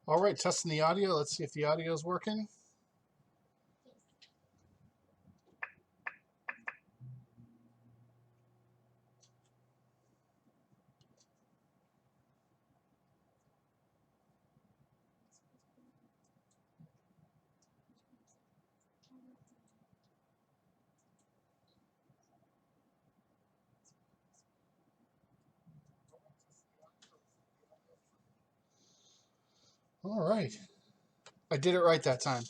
All right, testing the audio. Let's see if the audio is working. All right, I did it right that time.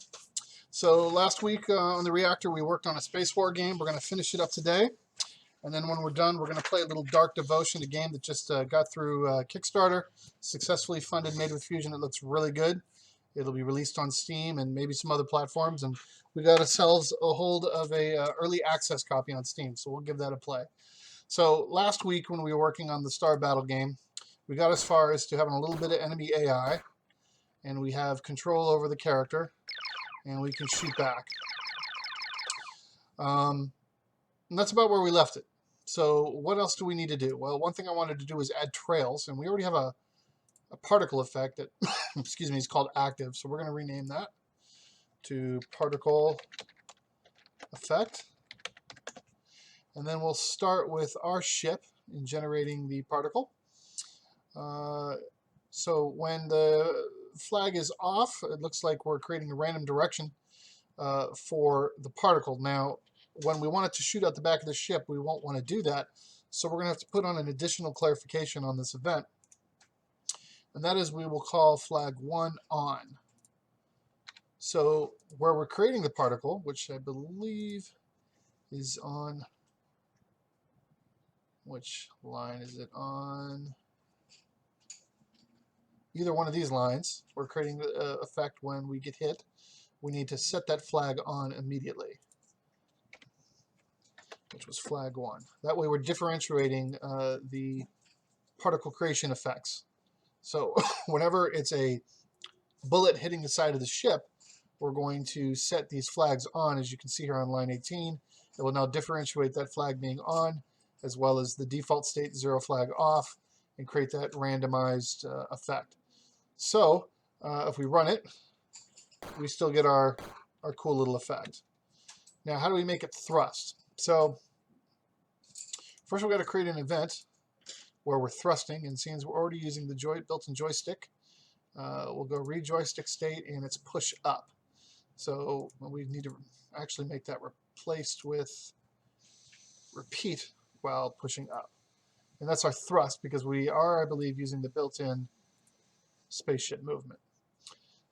So last week on the Reactor, we worked on a Space War game. We're going to finish it up today. And then when we're done, we're going to play a little Dark Devotion, a game that just got through Kickstarter, successfully funded, made with Fusion. It looks really good. It'll be released on Steam and maybe some other platforms. And we got ourselves a hold of a early access copy on Steam, so we'll give that a play. So last week when we were working on the Star Battle game, we got as far as to having a little bit of enemy AI, and we have control over the character, and we can shoot back. And that's about where we left it. So what else do we need to do? Well, one thing I wanted to do is add trails, and we already have a particle effect that, excuse me, is called active. So we're going to rename that to particle effect. And then we'll start with our ship in generating the particle. So when the flag is off, it looks like we're creating a random direction for the particle. Now, when we want it to shoot out the back of the ship, we won't want to do that. So we're going to have to put on an additional clarification on this event. And that is we will call flag 1 on. So where we're creating the particle, which I believe is on, which line is it on? Either one of these lines, we're creating the effect when we get hit. We need to set that flag on immediately, which was flag 1. That way we're differentiating the particle creation effects. So whenever it's a bullet hitting the side of the ship, we're going to set these flags on, as you can see here on line 18. It will now differentiate that flag being on, as well as the default state 0 flag off, and create that randomized effect. So if we run it, we still get our cool little effect. Now, how do we make it thrust? So first we've got to create an event where we're thrusting, and since we're already using the built-in joystick, we'll go read joystick state, and it's push up. So we need to actually make that replaced with repeat while pushing up. And that's our thrust, because we are, I believe, using the built-in spaceship movement.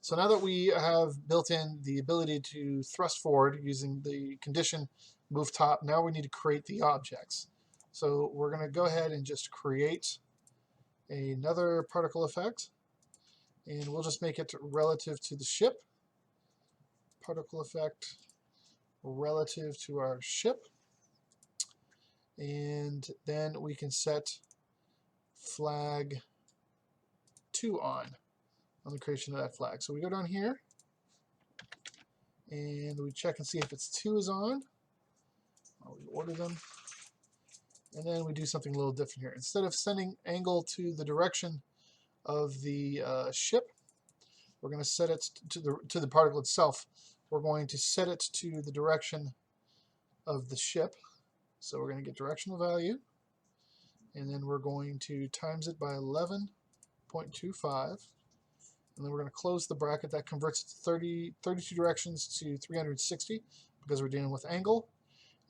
So now that we have built in the ability to thrust forward using the condition move top, now we need to create the objects. So we're going to go ahead and just create another particle effect, and we'll just make it relative to the ship. Particle effect relative to our ship. And then we can set flag 2 on the creation of that flag. So we go down here and we check and see if it's 2 is on. We order them. And then we do something a little different here. Instead of sending angle to the direction of the ship, we're going to set it to the particle itself. We're going to set it to the direction of the ship. So we're going to get directional value, and then we're going to times it by 11.25, and then we're going to close the bracket. That converts it to 32 directions to 360 because we're dealing with angle.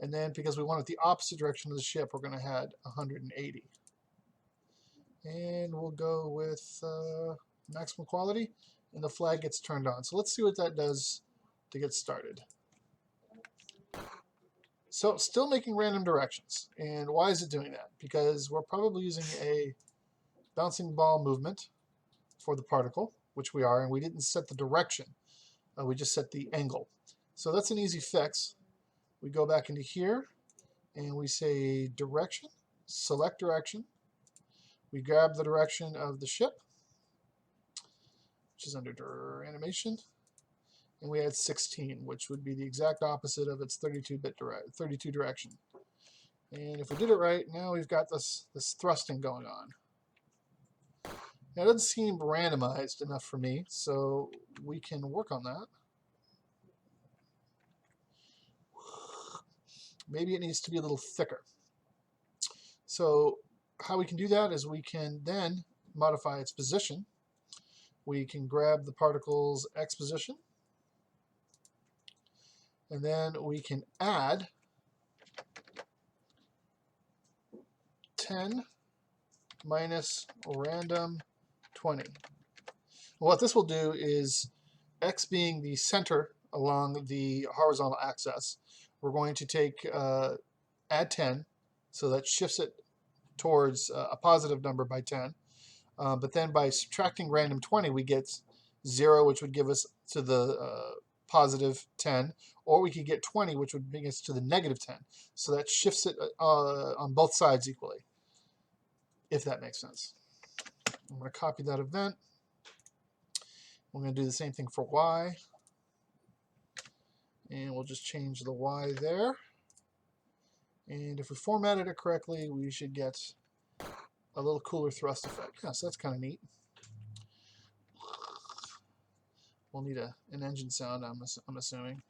And then because we want it the opposite direction of the ship, we're going to add 180. And we'll go with maximum quality, and the flag gets turned on. So let's see what that does to get started. So still making random directions. And why is it doing that? Because we're probably using a bouncing ball movement for the particle, which we are, and we didn't set the direction. We just set the angle. So that's an easy fix. We go back into here, and we say direction, select direction. We grab the direction of the ship, which is under animation, and we add 16, which would be the exact opposite of its 32 direction. And if we did it right, now we've got this thrusting going on. Now, it doesn't seem randomized enough for me, so we can work on that. Maybe it needs to be a little thicker. So how we can do that is we can then modify its position. We can grab the particle's x position, and then we can add 10 minus random 20. What this will do is, x being the center along the horizontal axis, we're going to take add 10, so that shifts it towards a positive number by 10. But then by subtracting random 20, we get 0, which would give us to the positive 10, or we could get 20, which would bring us to the negative 10. So that shifts it on both sides equally, if that makes sense. I'm going to copy that event. We're going to do the same thing for y. And we'll just change the y there. And if we formatted it correctly, we should get a little cooler thrust effect. Yeah, so that's kind of neat. We'll need an engine sound, I'm assuming.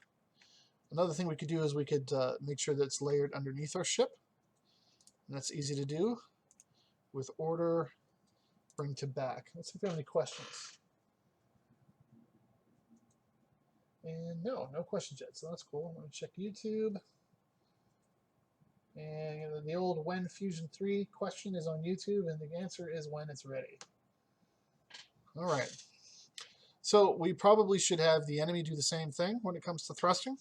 Another thing we could do is we could make sure that it's layered underneath our ship. And that's easy to do with order, bring to back. Let's see if we have any questions. And no questions yet, so that's cool. I'm going to check YouTube. And the old when Fusion 3 question is on YouTube, and the answer is when it's ready. All right. So we probably should have the enemy do the same thing when it comes to thrusting.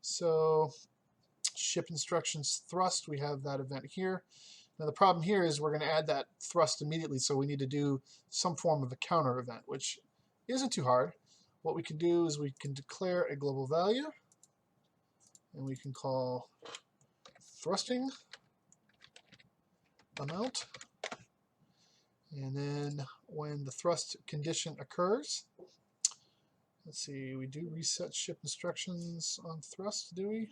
So ship instructions thrust, we have that event here. Now the problem here is we're going to add that thrust immediately, so we need to do some form of a counter event, which isn't too hard. What we can do is we can declare a global value, and we can call thrusting amount. And then when the thrust condition occurs, let's see, we do reset ship instructions on thrust, do we?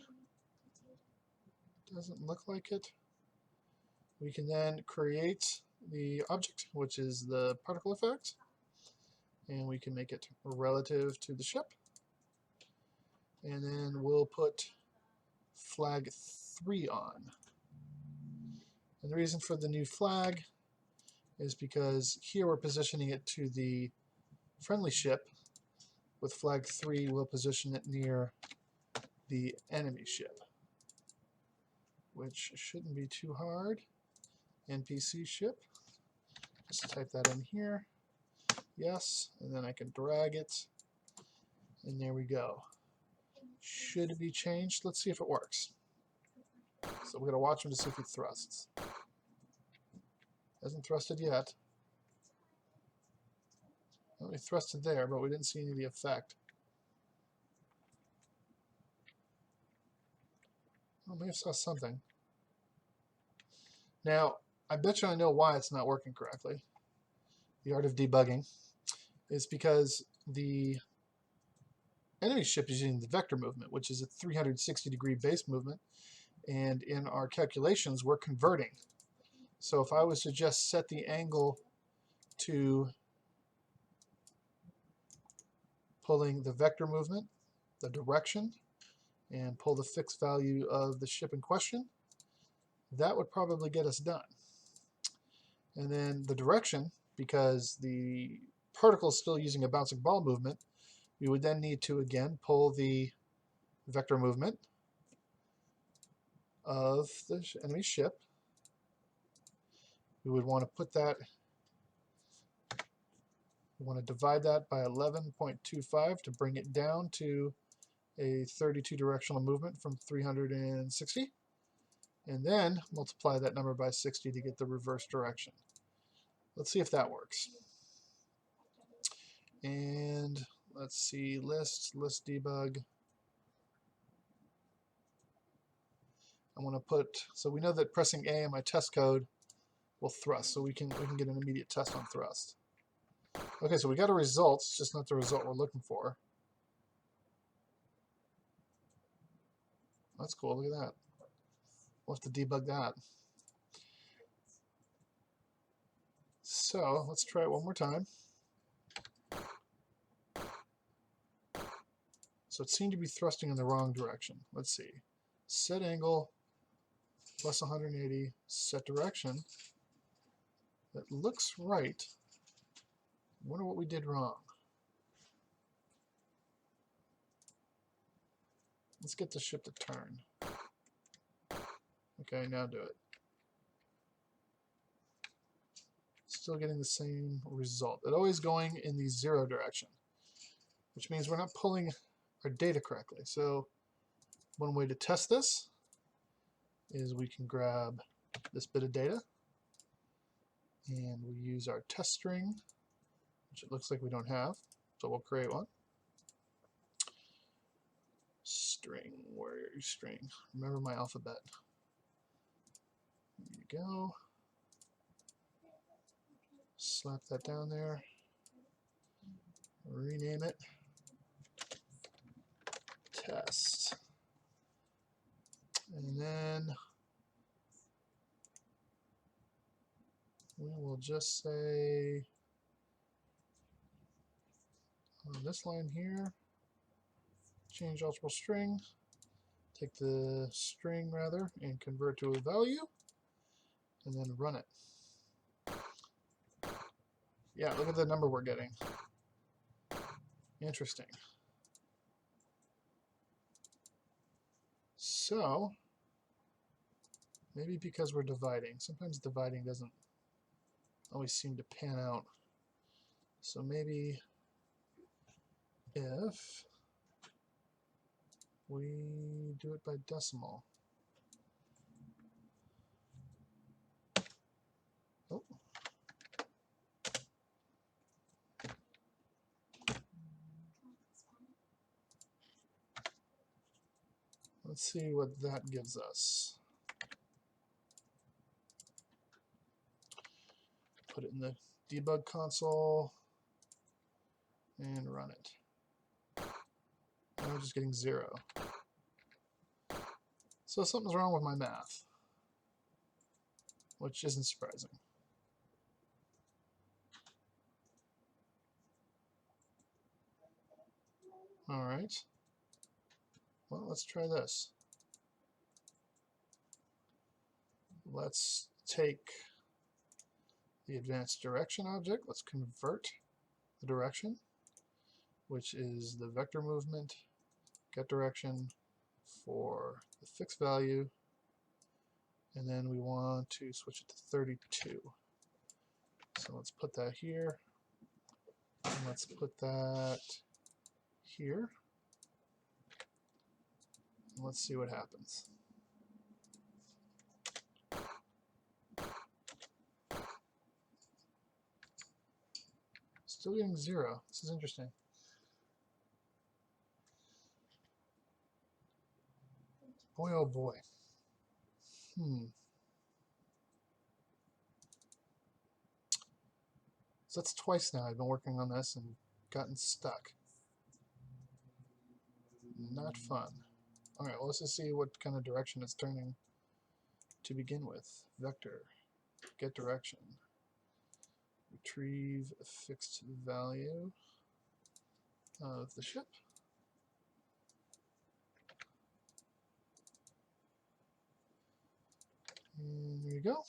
Doesn't look like it. We can then create the object, which is the particle effect, and we can make it relative to the ship. And then we'll put flag 3 on. And the reason for the new flag is because here we're positioning it to the friendly ship. With flag 3, we'll position it near the enemy ship, which shouldn't be too hard. NPC ship. Just type that in here. Yes, and then I can drag it, and there we go. Should it be changed? Let's see if it works. So we're going to watch him to see if he thrusts. Hasn't thrusted yet. Well, we thrusted there, but we didn't see any of the effect. Oh, maybe I saw something. Now, I bet you I know why it's not working correctly. The art of debugging is because the enemy ship is using the vector movement, which is a 360-degree base movement, and in our calculations, we're converting. So if I was to just set the angle to pulling the vector movement, the direction, and pull the fixed value of the ship in question, that would probably get us done. And then the direction, because the particle is still using a bouncing ball movement, we would then need to again pull the vector movement of the enemy ship. We would want to put that, we want to divide that by 11.25 to bring it down to a 32 directional movement from 360, and then multiply that number by 60 to get the reverse direction. Let's see if that works. And let's see, list debug. I want to put, so we know that pressing A in my test code will thrust, so we can get an immediate test on thrust. Okay, so we got a result, it's just not the result we're looking for. That's cool, look at that. We'll have to debug that. So let's try it one more time. So it seemed to be thrusting in the wrong direction. Let's see. Set angle plus 180, set direction. That looks right. Wonder what we did wrong. Let's get the ship to turn. Okay, now do it. Still getting the same result. It's always going in the 0 direction, which means we're not pulling our data correctly. So one way to test this is we can grab this bit of data and we use our test string, which it looks like we don't have, so we'll create one. String, where's string? Remember my alphabet. There you go. Slap that down there. Rename it. Test. And then we will just say on this line here, change alternate string, take the string rather and convert to a value, and then run it. Yeah, look at the number we're getting. Interesting. So maybe because we're dividing. Sometimes dividing doesn't always seem to pan out. So maybe if we do it by decimal. Oh. Let's see what that gives us. Put it in the debug console and run it. Now we're just getting 0. So something's wrong with my math, which isn't surprising. All right. Well, let's try this. Let's take the advanced direction object. Let's convert the direction, which is the vector movement, get direction for the fixed value, and then we want to switch it to 32. So let's put that here, and let's put that here. And let's see what happens. Still getting 0. This is interesting. Boy, oh boy. So that's twice now I've been working on this and gotten stuck. Not fun. Alright, well, let's just see what kind of direction it's turning to begin with. Vector, get direction, retrieve a fixed value of the ship. And there you go.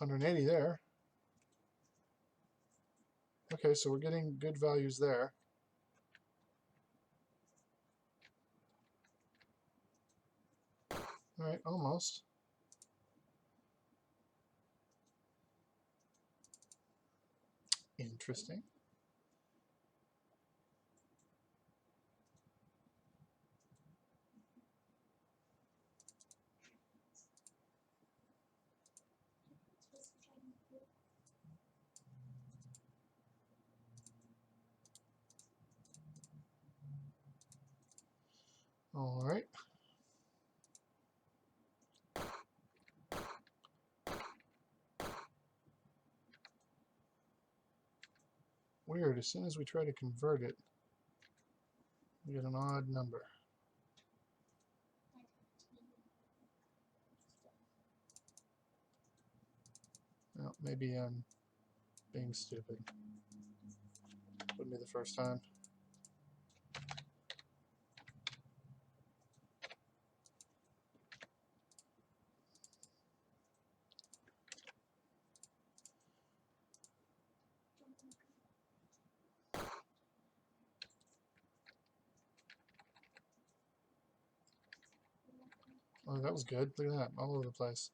$180 there. Okay, so we're getting good values there. All right, almost. Interesting. All right. Weird, as soon as we try to convert it, we get an odd number. maybe I'm being stupid. Wouldn't be the first time. Oh, that was good. Look at that, all over the place.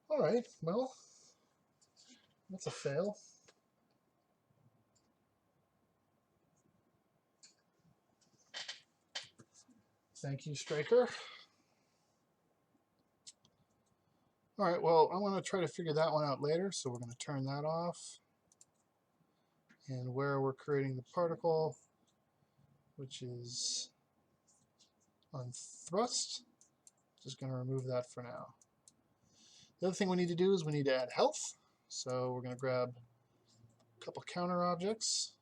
All right, well, that's a fail. Thank you, Striker. All right, well, I want to try to figure that one out later, so we're going to turn that off. And where we're creating the particle, which is on thrust, just going to remove that for now. The other thing we need to do is we need to add health. So we're going to grab a couple counter objects.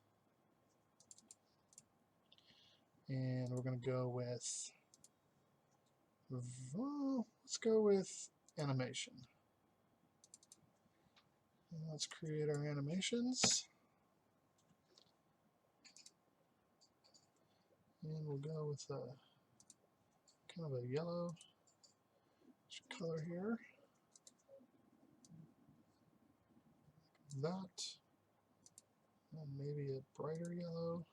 And we're going to go with, let's go with animation. And let's create our animations. And we'll go with a kind of a yellow color here. That. And maybe a brighter yellow.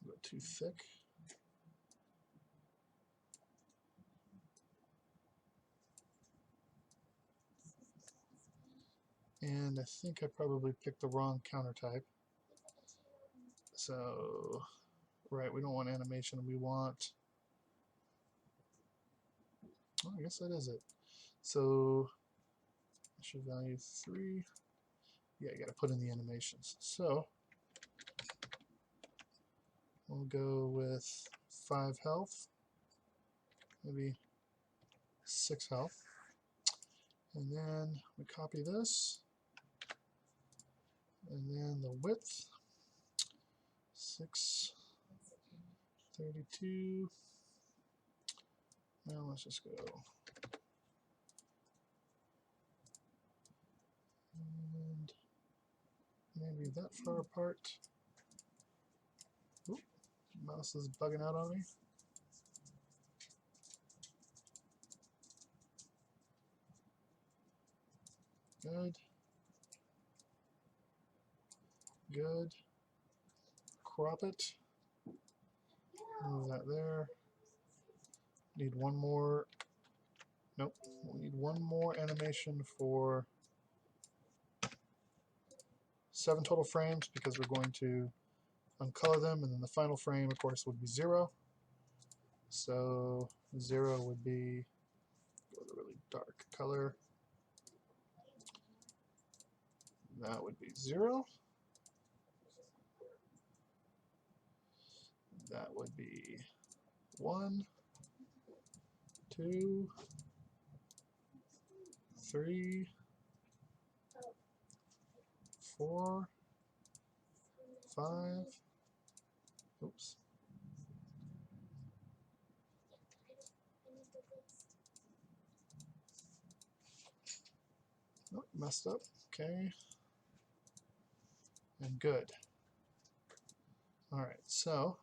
A bit too thick. And I think I probably picked the wrong counter type. So, right, we don't want animation, we want, oh, I guess that is it. So, issue value 3. Yeah, you got to put in the animations. So, we'll go with 5 health, maybe 6 health. And then we copy this. And then the width, 632. Now let's just go. And maybe that far apart. Oop, mouse is bugging out on me. Good. Good. Crop it. Move that there. Need one more. Nope. We need one more animation for 7 total frames because we're going to uncolor them, and then the final frame, of course, would be 0. So 0 would be with a really dark color. That would be 0. That would be 1, 2, 3, 4, 5. Oops. Oh, messed up. Okay. And good. All right, so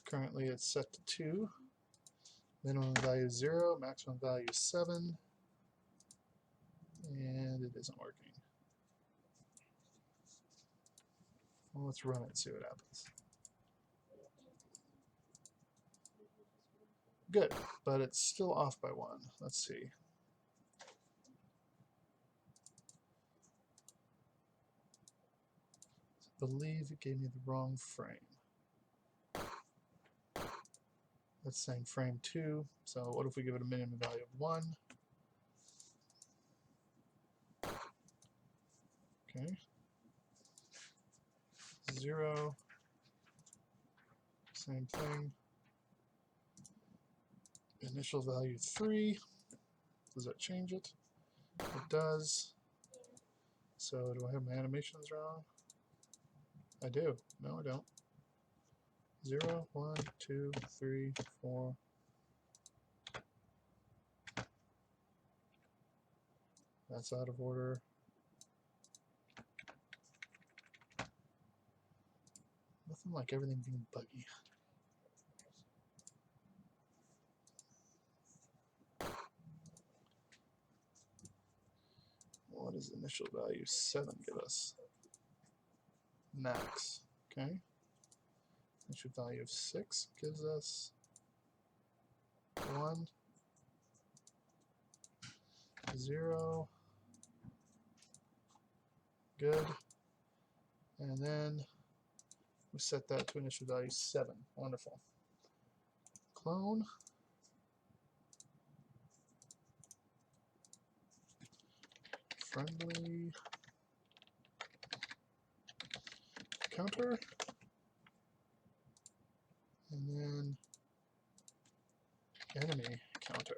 currently it's set to 2. Minimum value is 0, maximum value is 7, and it isn't working. Well, let's run it and see what happens. Good, but it's still off by 1. Let's see. I believe it gave me the wrong frame. That's saying frame 2. So what if we give it a minimum value of 1? Okay. 0. Same thing. Initial value 3. Does that change it? It does. So do I have my animations wrong? I do. No, I don't. 0, 1, 2, 3, 4. That's out of order. Nothing like everything being buggy. What does initial value 7 give us? Max. Okay. Initial value of 6 gives us 1, 0. Good. And then we set that to initial value 7. Wonderful. Clone. Friendly counter. And then enemy counter.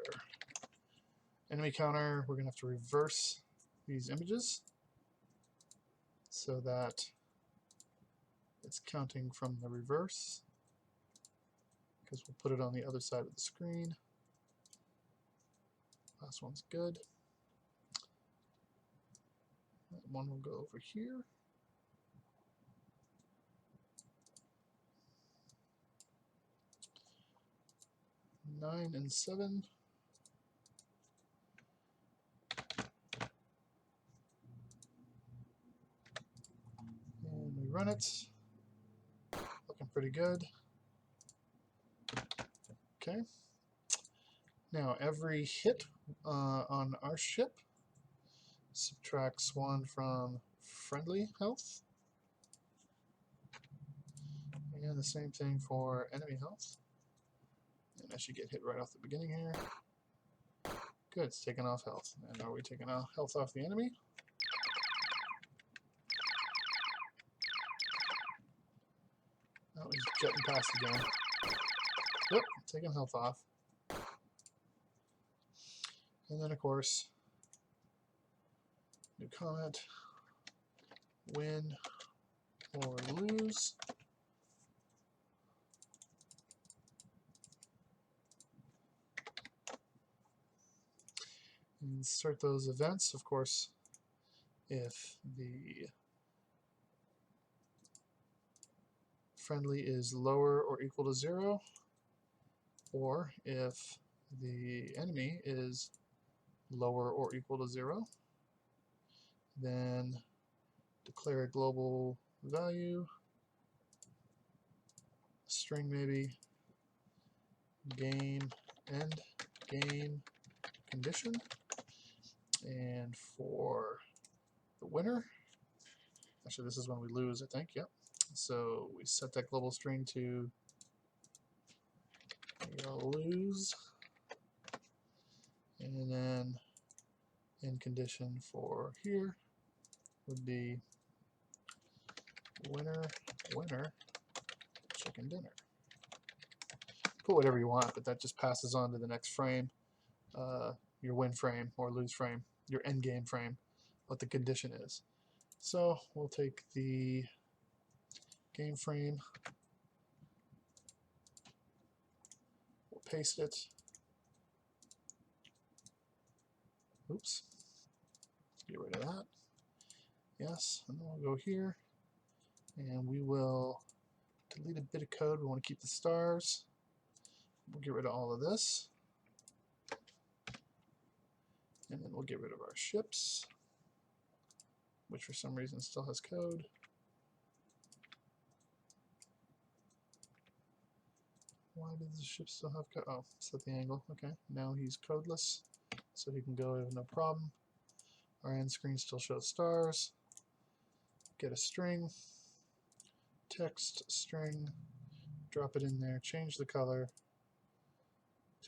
Enemy counter, we're going to have to reverse these images so that it's counting from the reverse, because we'll put it on the other side of the screen. Last one's good. That one will go over here. Nine and 7. And we run it. Looking pretty good. Okay. Now every hit on our ship subtracts 1 from friendly health. And the same thing for enemy health. And I should get hit right off the beginning here. Good, it's taking off health. And are we taking off health off the enemy? Oh, he's jetting past again. Yep, taking health off. And then, of course, new comment, win or lose. Insert those events, of course, if the friendly is lower or equal to 0, or if the enemy is lower or equal to 0, then declare a global value, string maybe, game end game condition, and for the winner, actually this is when we lose, I think, yep. So we set that global string to lose, and then end condition for here would be winner, winner, chicken dinner. Put whatever you want, but that just passes on to the next frame, your win frame or lose frame, your end game frame, what the condition is. So we'll take the game frame, we'll paste it. Oops, get rid of that. Yes, and then we'll go here, and we will delete a bit of code. We want to keep the stars. We'll get rid of all of this, and then we'll get rid of our ships, which for some reason still has code. Why does the ship still have code? Oh, set the angle. Okay, now he's codeless, so he can go no problem. Our end screen still shows stars. Get a string, text string, drop it in there, change the color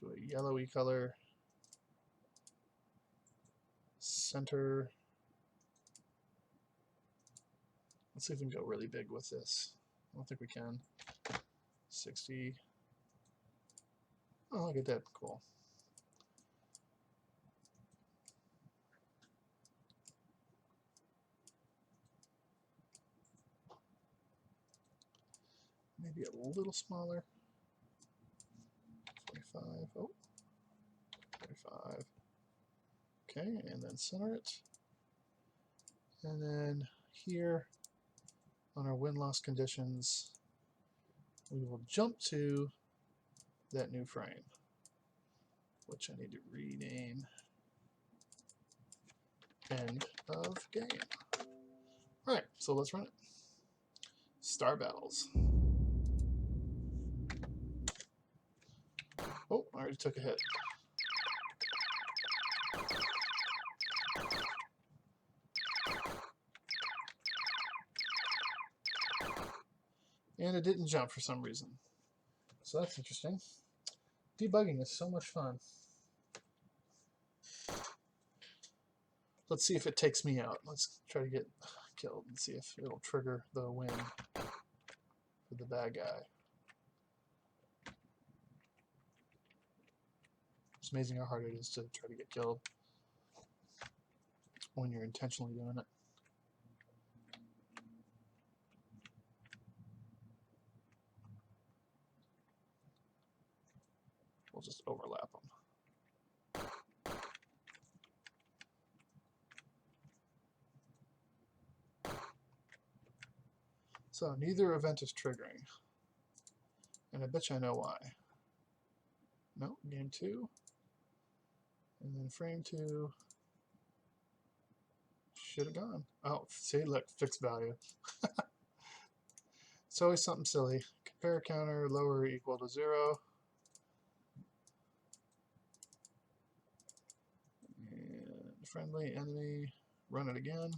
to a yellowy color, center. Let's see if we can go really big with this. I don't think we can. 60. Oh, look at that. Cool. maybe a little smaller. 25. Oh, 25. Okay, and then center it. And then here on our win-loss conditions, we will jump to that new frame, which I need to rename end of game. All right, so let's run it. Star Battles. Oh, I already took a hit. And it didn't jump for some reason. So that's interesting. Debugging is so much fun. Let's see if it takes me out. Let's try to get killed and see if it'll trigger the win for the bad guy. It's amazing how hard it is to try to get killed when you're intentionally doing it. We'll just overlap them. So neither event is triggering. And I bet you I know why. No, game 2. And then frame 2 should have gone. Oh, see, look, fixed value. It's always something silly. Compare counter, lower or equal to 0. And friendly, enemy, run it again.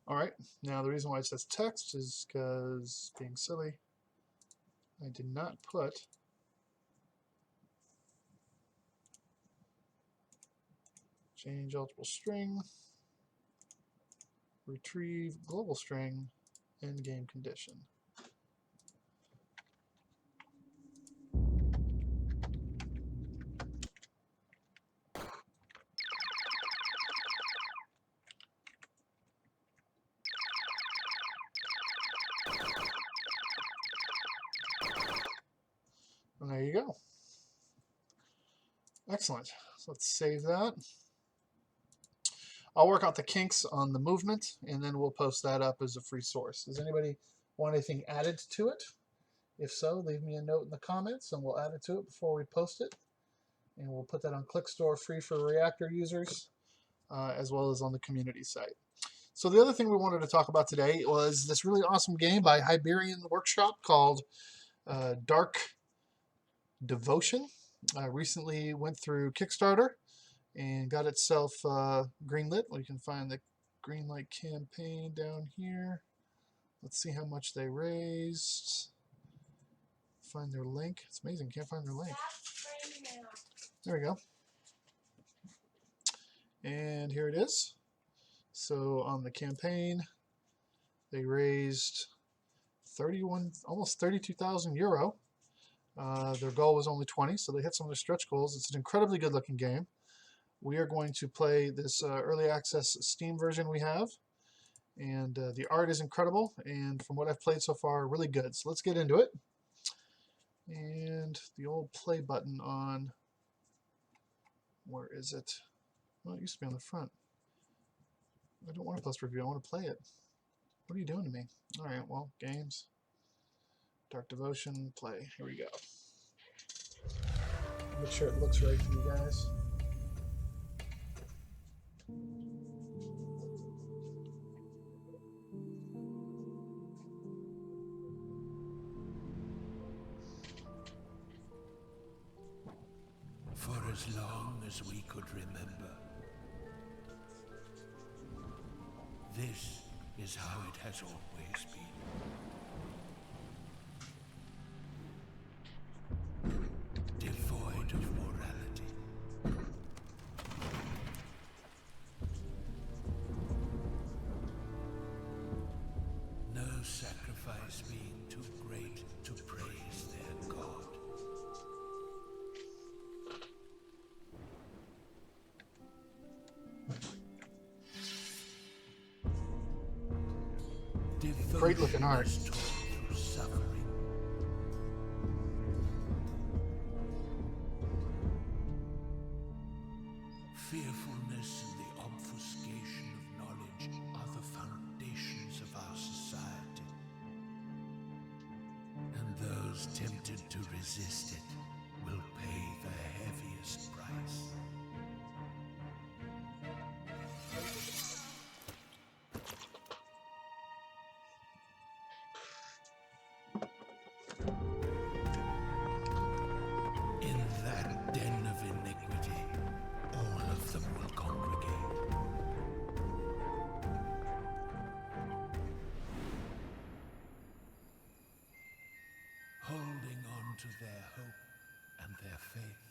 Alright, now the reason why it says text is because, being silly, I did not put change eligible string, retrieve global string, end game condition. And there you go. Excellent. So let's save that. I'll work out the kinks on the movement, and then we'll post that up as a free source. Does anybody want anything added to it? If so, leave me a note in the comments, and we'll add it to it before we post it. And we'll put that on ClickStore free for Reactor users, as well as on the community site. So the other thing we wanted to talk about today was this really awesome game by Hyberian Workshop called Dark Devotion. Recently went through Kickstarter and got itself greenlit. We can find the greenlight campaign down here. Let's see how much they raised. Find their link. It's amazing, can't find their link. There we go. And here it is. So on the campaign, they raised almost 32,000 euro. Their goal was only 20, so they hit some of their stretch goals. It's an incredibly good looking game. We are going to play this early access Steam version we have, and the art is incredible, and from what I've played so far, really good. So let's get into it. And the old play button on, where is it? Well, it used to be on the front. I don't want to post review, I want to play it. What are you doing to me? Alright, well, games, Dark Devotion, play. Here we go. Make sure it looks right for you guys. For as long as we could remember, this is how it has always been. Devoid of morality. Great looking art. Is taught through suffering. Fearfulness and the obfuscation of knowledge are the foundations of our society. And those tempted to resist it will pay the heaviest price. In that den of iniquity, all of them will congregate. Holding on to their hope and their faith.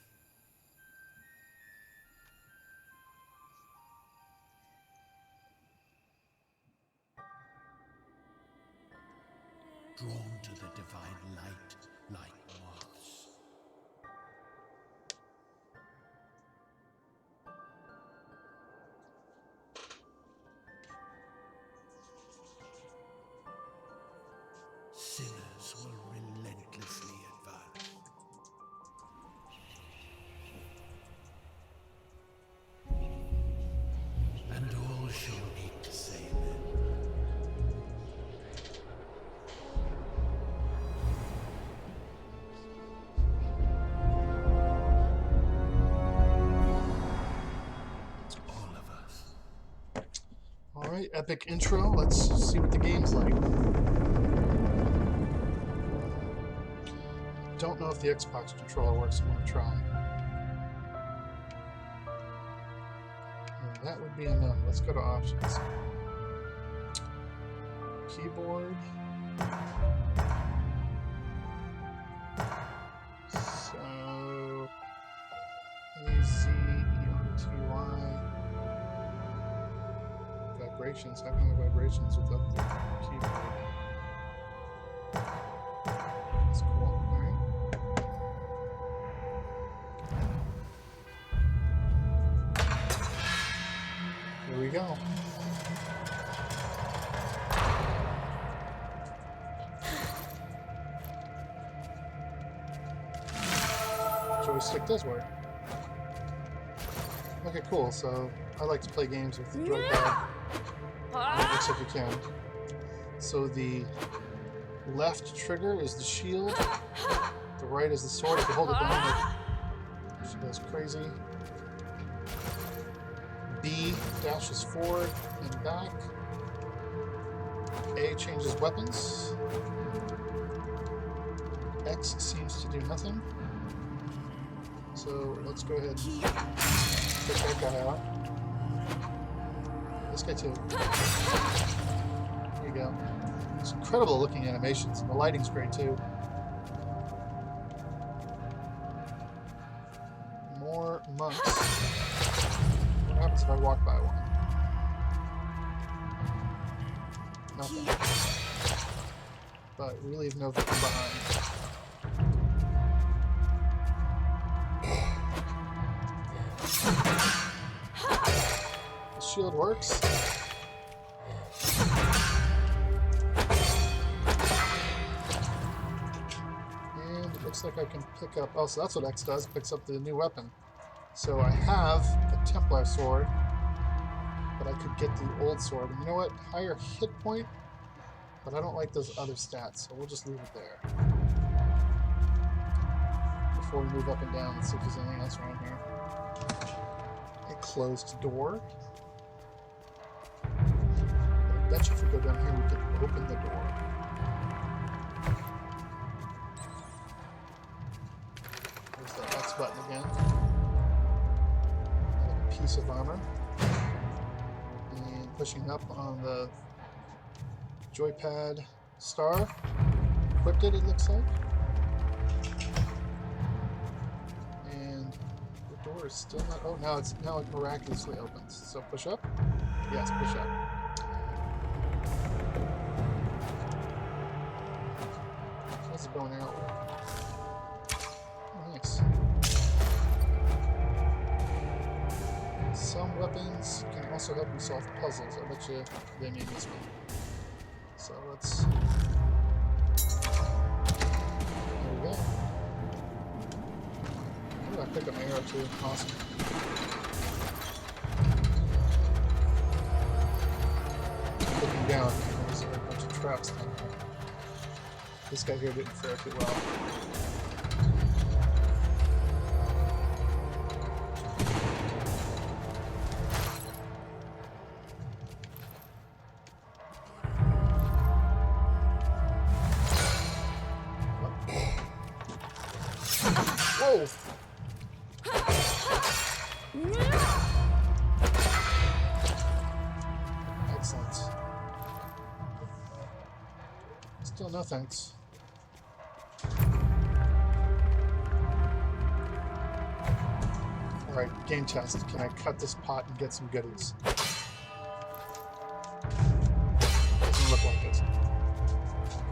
Drawn to the divine light like moths. Sinners will relentlessly advance. And all shall need to say then. All of us. Alright, epic intro. Let's see what the game's like. Don't know if the Xbox controller works. I'm going to try. And that would be a no. Let's go to options. Keyboard. So AZERTY. Vibrations. How can I vibrations without the keyboard? That's cool. Alright. Here we go. Joystick does work. Okay, cool. So I like to play games with the joypad. Looks like you can. So the left trigger is the shield. The right is the sword. If you hold it down, she goes crazy. B dashes forward and back. A changes weapons. X seems to do nothing. So let's go ahead and take that guy out. This guy too. There you go. It's incredible looking animations, and the lighting's great too. More monks. What happens if I walk by one? Nothing. But we leave no victim behind. The shield works. And it looks like I can pick up... Oh, so that's what X does. Picks up the new weapon. So I have a Templar sword, but I could get the old sword. And you know what? Higher hit point, but I don't like those other stats, so we'll just leave it there. Before we move up and down, let's see if there's anything else around here. A closed door. I bet you if we go down here, we can open the door. There's the X button again. A piece of armor. And pushing up on the joypad star. Equipped it looks like. And the door is still not... Oh, now it miraculously opens. So push up? Yes, push up. How's the bow and arrow work? Oh, nice. Some weapons can also help you solve puzzles. I bet you they made this one. So let's. There we go. Ooh, I picked up an arrow too. Awesome. Looking down, there's a bunch of traps down there. This guy here didn't fare too well. Whoa! Excellent. Still no thanks. Alright, game test. Can I cut this pot and get some goodies? Doesn't look like it.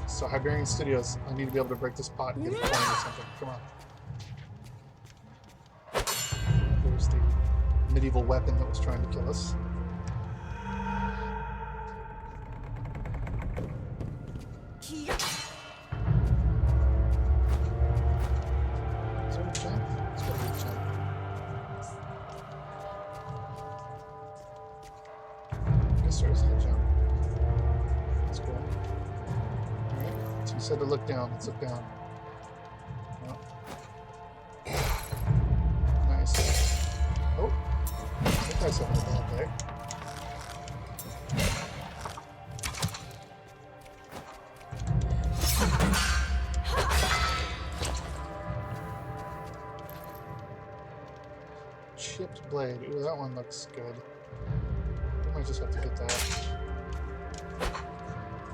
So Hibernian Studios, I need to be able to break this pot and get a coin or something. Come on. There's the medieval weapon that was trying to kill us. Is there a jump? There's gotta be a jump. I guess there isn't a jump. That's cool. Alright, so you said to look down. Let's look down. Well. Nice. Oh, I think I said a bad day. Chipped blade. Ooh, that one looks good. I might just have to get that.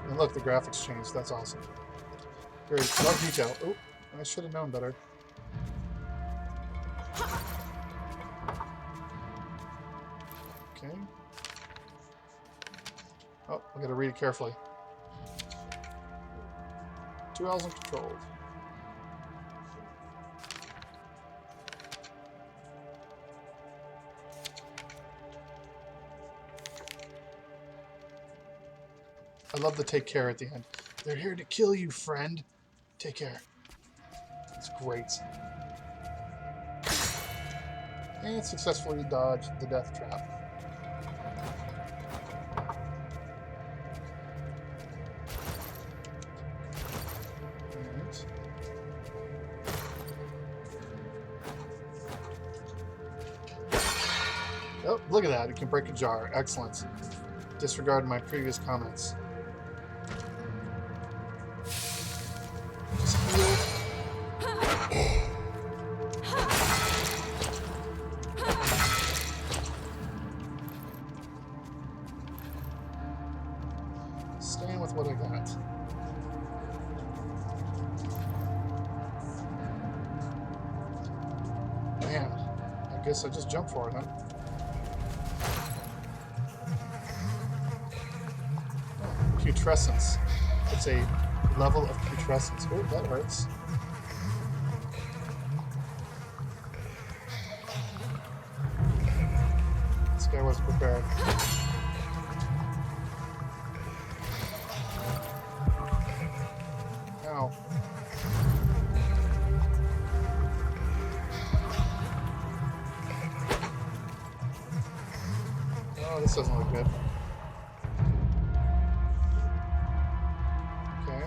And look, the graphics changed. That's awesome. Great. Love detail. Oh, I should have known better. Okay. Oh, I gotta read it carefully. 2 hours uncontrolled. I love the take care at the end. They're here to kill you, friend. Take care. It's great. And successfully dodged the death trap. Alright. Oh, look at that. It can break a jar. Excellent. Disregard my previous comments. Just heal. Staying with what I got. Man, I guess I just jumped for it, huh? Putrescence. It's a level of putrescence. Oh, that hurts. This guy wasn't prepared. Ow. Oh, this doesn't look good. Okay.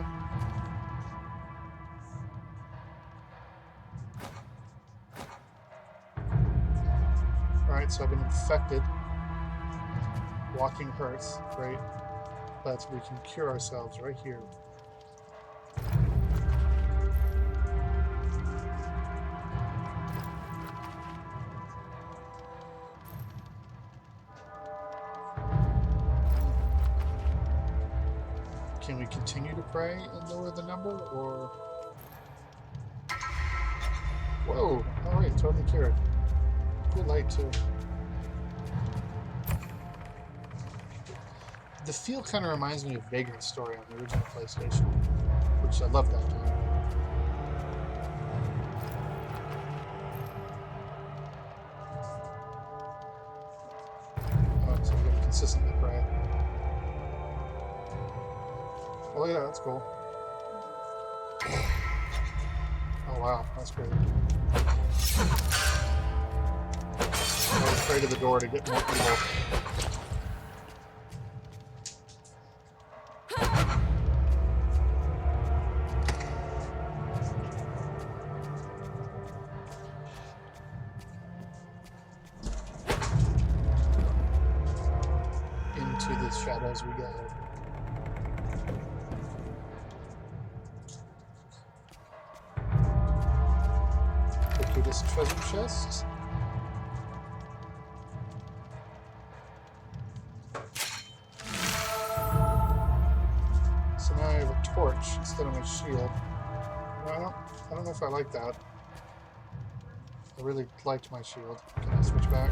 Alright, so I've been infected. Walking hurts. Great. But we can cure ourselves right here. Can we continue to pray and lower the number, or... Whoa! Alright, totally cured. Cool light, too. The feel kind of reminds me of Vagrant Story on the original PlayStation, which I love that game. Oh, so we gotta consistently pray. Oh yeah, that's cool. Oh wow, that's great. I was afraid of the door to get more people. Into the shadows we go. Gratuitous treasure chest. So now I have a torch instead of my shield. Well, I don't know if I like that. I really liked my shield. Can I switch back?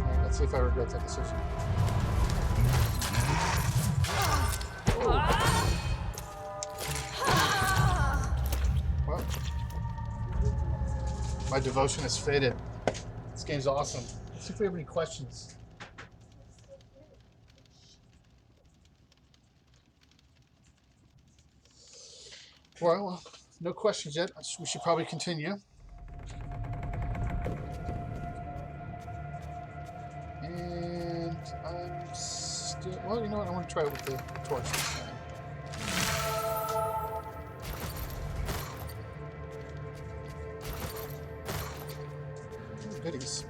Alright, let's see if I regret that decision. Oh. Well, my devotion has faded. This game's awesome. Let's see if we have any questions. Well, no questions yet. We should probably continue. And I'm still... Well, you know what? I want to try it with the torch this time. Oh, goodies.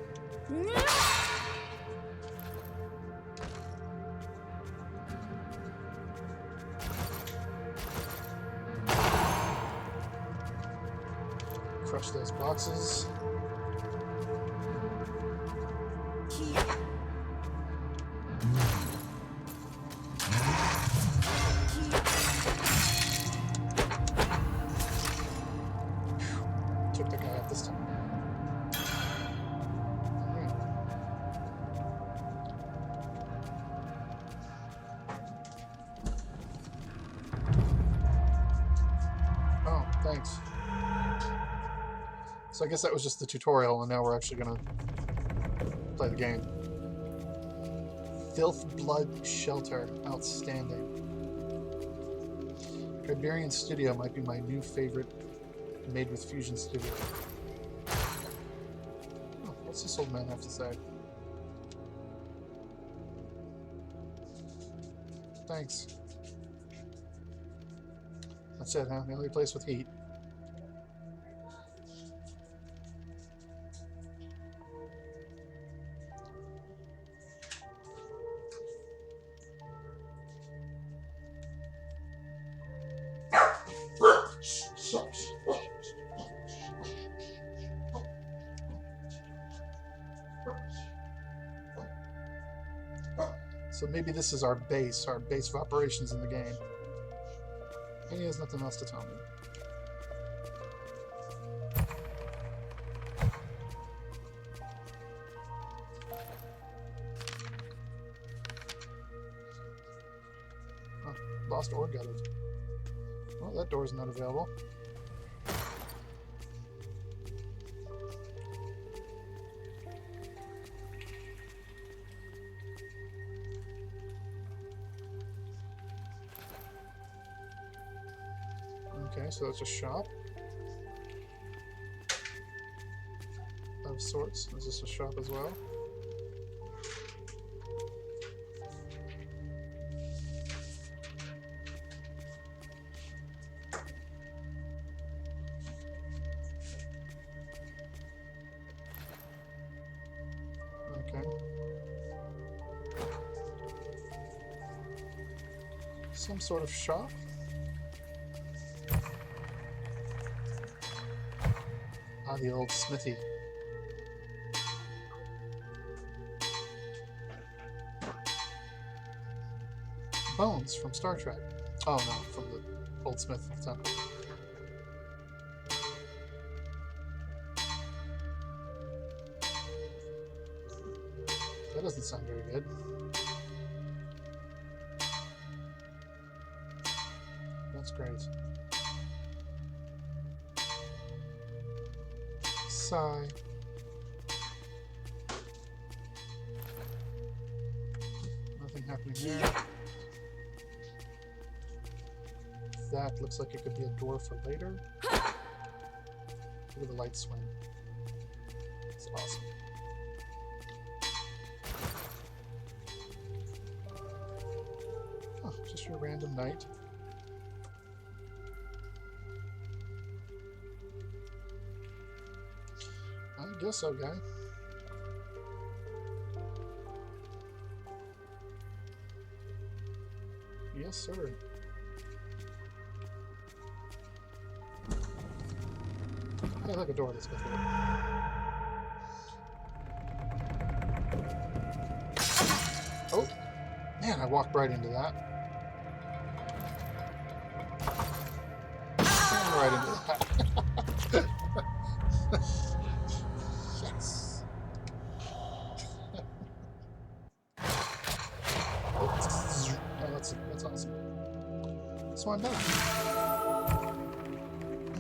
Crush those boxes. Took the guy out this time. Alright. Oh, thanks. So I guess that was just the tutorial, and now we're actually gonna play the game. Filth Blood Shelter. Outstanding. Iberian Studio might be my new favorite made with Fusion Studio. Oh, what's this old man have to say? Thanks. That's it, huh? The only place with heat. So maybe this is our base of operations in the game. And he has nothing else to tell me. Oh, lost or gutted. Well, that door's not available. Okay, so that's a shop of sorts. Is this a shop as well? Okay. Some sort of shop. Ah, the old smithy. Bones from Star Trek. Oh no, from the old smith at the temple. That doesn't sound very good. That's great. Sigh. Nothing happening there. that. Looks like it could be a door for later. Look at the light swing. It's awesome. Oh, just your random knight. I guess so, guy. Yes, sir. Hey, look, a door. Let's go through it. Oh, man, I walked right into that. Right into that. Yes. Oh, that's awesome. So I'm back.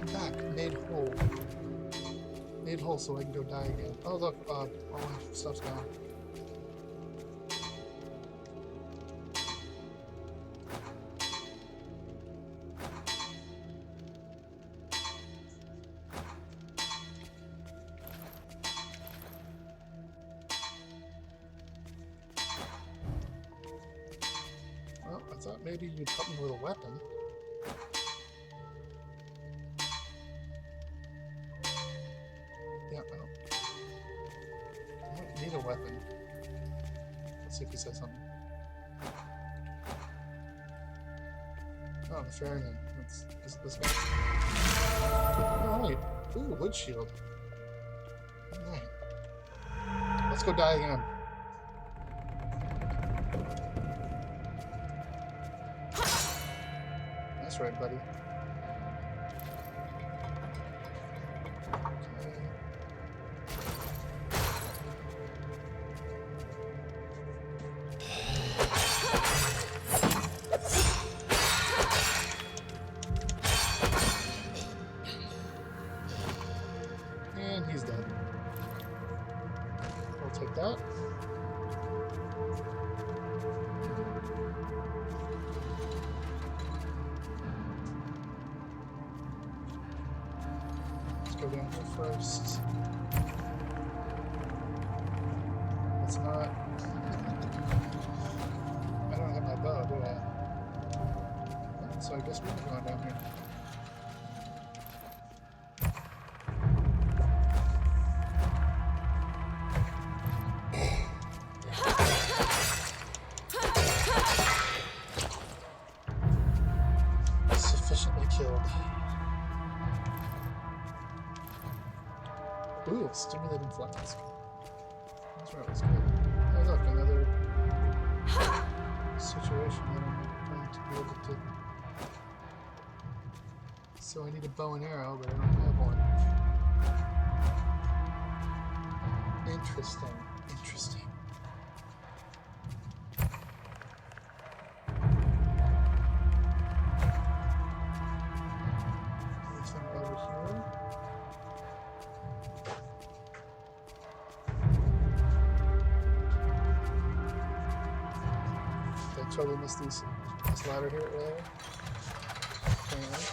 I'm back. Made whole. Made whole so I can go die again. Oh, look, all my stuff's gone. Well, I thought maybe you'd help me with a weapon. Yeah, I don't need a weapon. Let's see if he says something. Oh, the ferryman. Is it this guy? Alright. Ooh, wood shield. Alright. Let's go die again. That's right, buddy. And he's dead. I'll take that. Let's go down here first. It's not... I don't have my bow, do I? So I guess we're going down here. Sufficiently killed. Ooh, stimulating flask. That's right, that's good. Hey, look, another situation that I'm going to be able to... So I need a bow and arrow, but I don't have one. Interesting. Interesting. Anything over here? Did I totally missed this ladder here earlier? Apparently.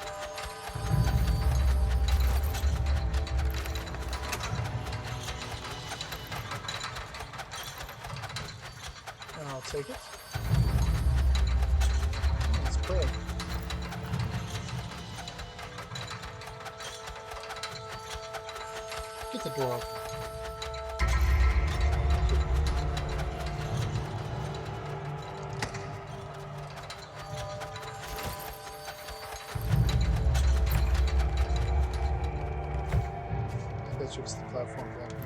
And I'll take it. Let's pray. Get the door open. I bet you it's the platform down here.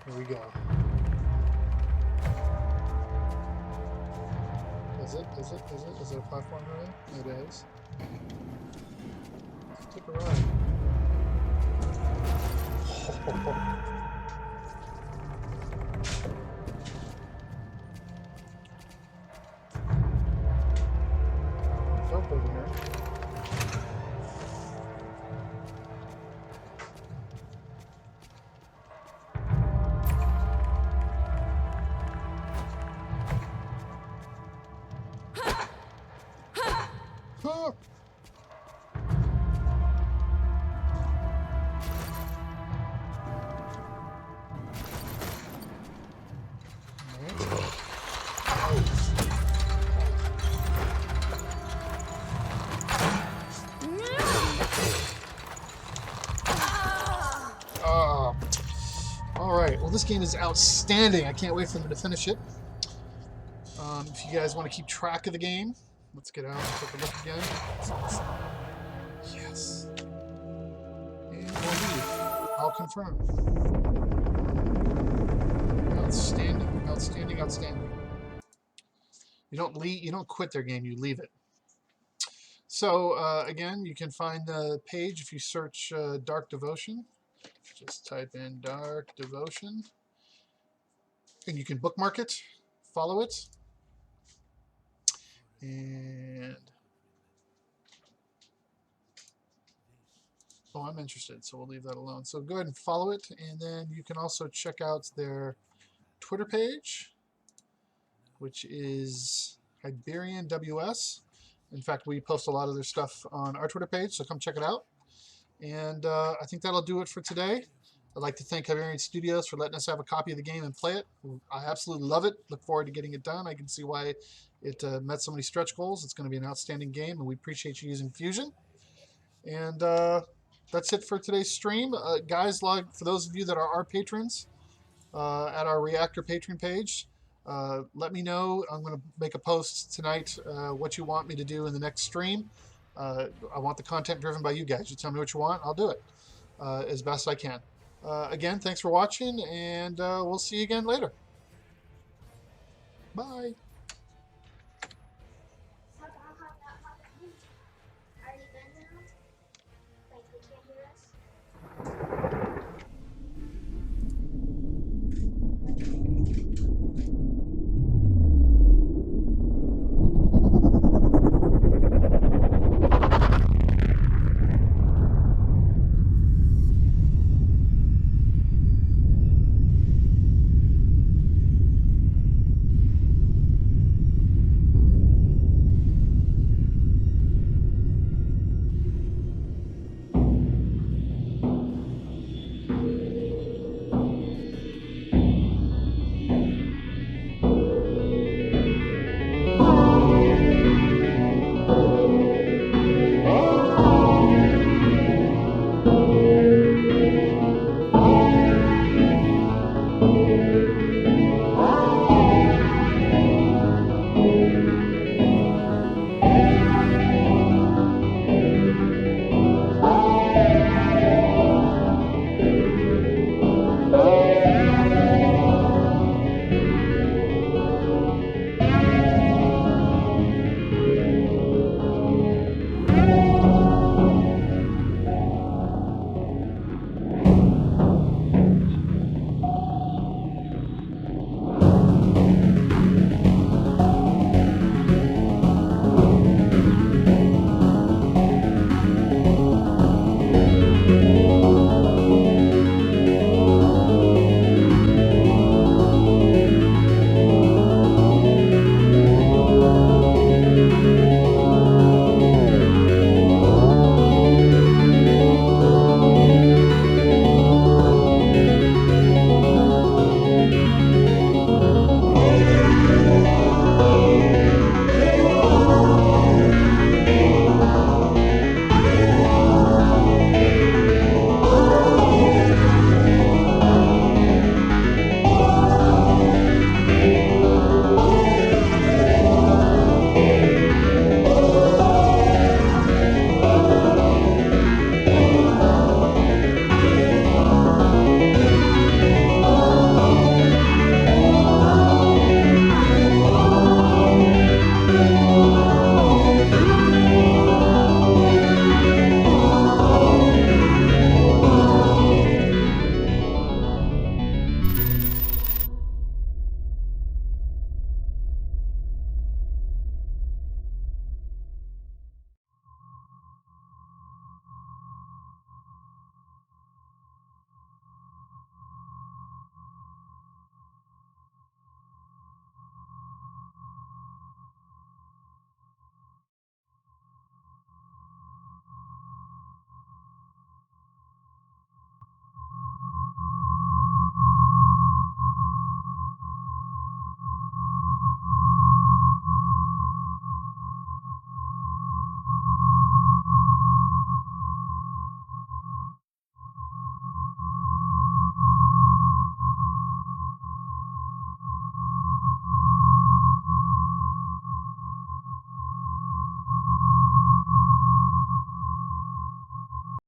Here we go. Is it? Is it? Is it? Is it a platform really? It is. Let's take a ride. Jump over here. All right. Well, this game is outstanding. I can't wait for them to finish it. If you guys want to keep track of the game, let's get out and take a look again. Yes. And we'll leave. I'll confirm. Outstanding, outstanding, outstanding. You don't leave. You don't quit their game. You leave it. So again, you can find the page if you search Dark Devotion. Just type in Dark Devotion, and you can bookmark it, follow it, and oh, I'm interested, so we'll leave that alone. So go ahead and follow it, and then you can also check out their Twitter page, which is Iberian WS. In fact, we post a lot of their stuff on our Twitter page, so come check it out. And I think that'll do it for today. I'd like to thank Iberian Studios for letting us have a copy of the game and play it. I absolutely love it. Look forward to getting it done. I can see why it met so many stretch goals. It's going to be an outstanding game, and we appreciate you using Fusion. And that's it for today's stream. Guys, like for those of you that are our patrons at our Reactor Patreon page, let me know. I'm going to make a post tonight what you want me to do in the next stream. I want the content driven by you guys. You tell me what you want, I'll do it as best I can. Again, thanks for watching, and we'll see you again later. Bye.